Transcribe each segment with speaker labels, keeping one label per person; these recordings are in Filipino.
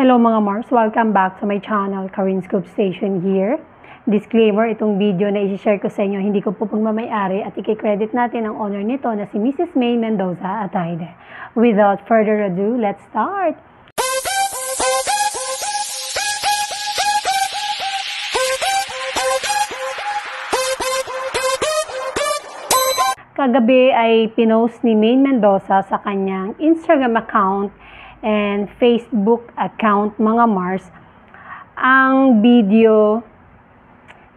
Speaker 1: Hello mga Mars, welcome back to my channel, Karin Scoop Station here. Disclaimer, itong video na i-share ko sa inyo, hindi ko po pagmamayari at i-credit natin ang owner nito na si Mrs. May Mendoza Atayde. Without further ado, let's start! Kagabi ay pinost ni May Mendoza sa kanyang Instagram account and Facebook account mga Mars ang video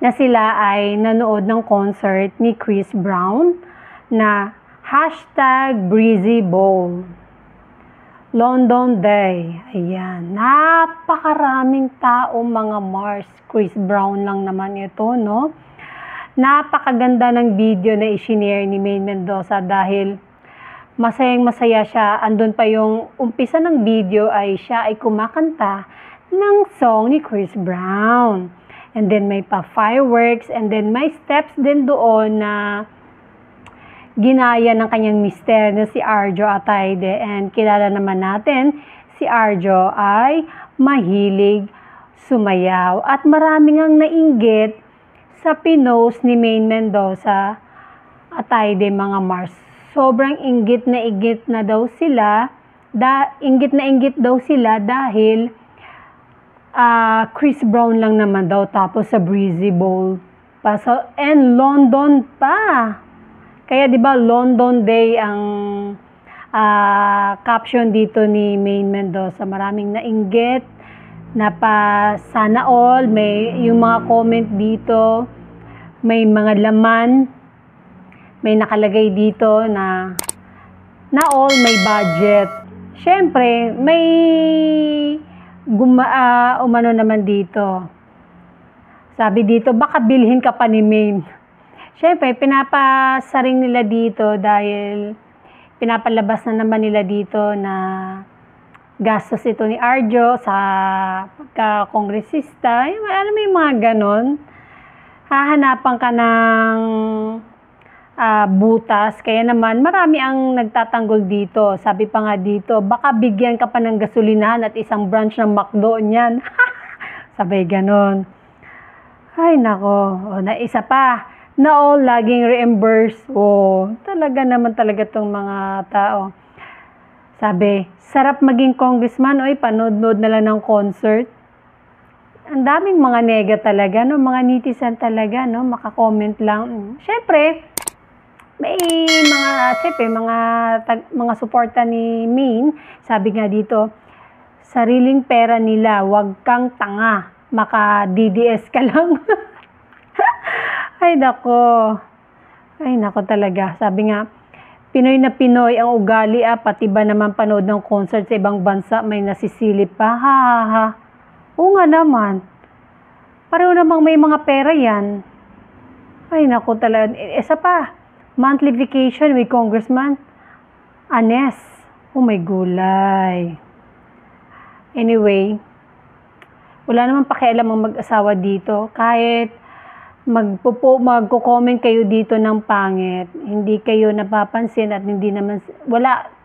Speaker 1: na sila ay nanood ng concert ni Chris Brown na #BreezyBowl London Day. Ayan, napakaraming tao mga Mars. Chris Brown lang naman ito, no? Napakaganda ng video na i-share ni May Mendoza dahil masayang-masaya siya. Andun pa yung umpisa ng video ay siya ay kumakanta ng song ni Chris Brown. And then may pa fireworks and then may steps din doon na ginaya ng kanyang mister na si Arjo Atayde. And kilala naman natin, si Arjo ay mahilig sumayaw. At maraming ang nainggit sa pinost ni May Mendoza Atayde mga Mars. Sobrang inggit na daw sila. Inggit daw sila dahil Chris Brown lang naman daw tapos sa BreezyBowl pa. So, and London pa. Kaya 'di ba London Day ang caption dito ni May Mendoza. Maraming nainggit na pa sana all. May yung mga comment dito, may mga laman. May nakalagay dito na all may budget. Syempre, may umano naman dito. Sabi dito, baka bilhin ka pa ni May. Syempre, pinapasaring nila dito dahil pinapalabas na naman nila dito na gastos ito ni Arjo sa pagka-kongresista. Alam mo yung mga ganon. Hahanapan ka ng butas, kaya naman marami ang nagtatanggol dito. Sabi pa nga dito, baka bigyan ka pa ng gasolinahan at isang branch ng McDo niyan. Sabi ganon. Ay nako, na isa pa, na all laging reimburse. Talaga naman talaga tong mga tao. Sabi, sarap maging congressman, panood-nood na lang ng concert. Ang daming mga nega talaga, no? Mga netizen talaga, no? Maka-comment lang. Syempre, may mga suporta ni Min. Sabi nga dito, sariling pera nila, wag kang tanga, maka-DDS ka lang. Ay nako talaga. Sabi nga, Pinoy na Pinoy ang ugali, pati ba naman panood ng concert sa ibang bansa may nasisilip pa, ha. Oo nga naman, pareho namang may mga pera yan. Ay nako talaga. Isa pa, monthly vacation with Congressman Anes. Oh my gulay. Anyway, wala naman pakialam ang mag-asawa dito. Kahit magko-comment kayo dito ng pangit, hindi kayo napapansin at hindi naman,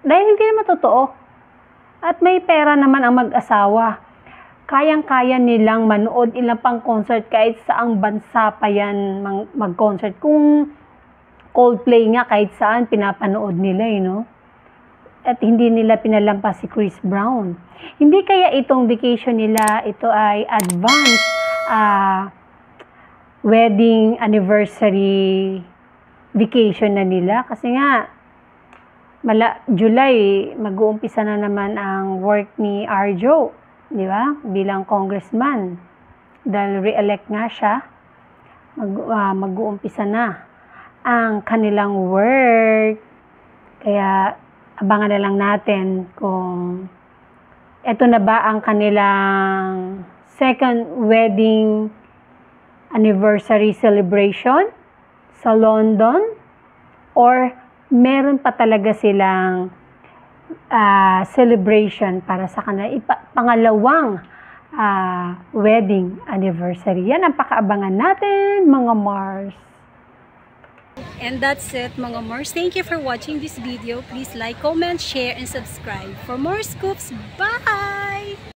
Speaker 1: dahil hindi naman totoo. At may pera naman ang mag-asawa. Kayang-kaya nilang manood ilang pang concert kahit saang bansa pa yan mag-concert. Kung Coldplay nga kahit saan pinapanood nila, no? At hindi nila pinalampas si Chris Brown. Hindi kaya itong vacation nila, ito ay advance wedding anniversary vacation na nila. Kasi nga, July, mag-uumpisa na naman ang work ni Arjo, di ba? Bilang congressman. Dahil re-elect nga siya, mag-uumpisa na ang kanilang work. Kaya abangan na lang natin kung eto na ba ang kanilang second wedding anniversary celebration sa London or meron pa talaga silang celebration para sa kanilang pangalawang wedding anniversary. Yan ang pakaabangan natin mga Mars.
Speaker 2: And that's it mga Mars. Thank you for watching this video. Please like, comment, share, and subscribe for more scoops. Bye!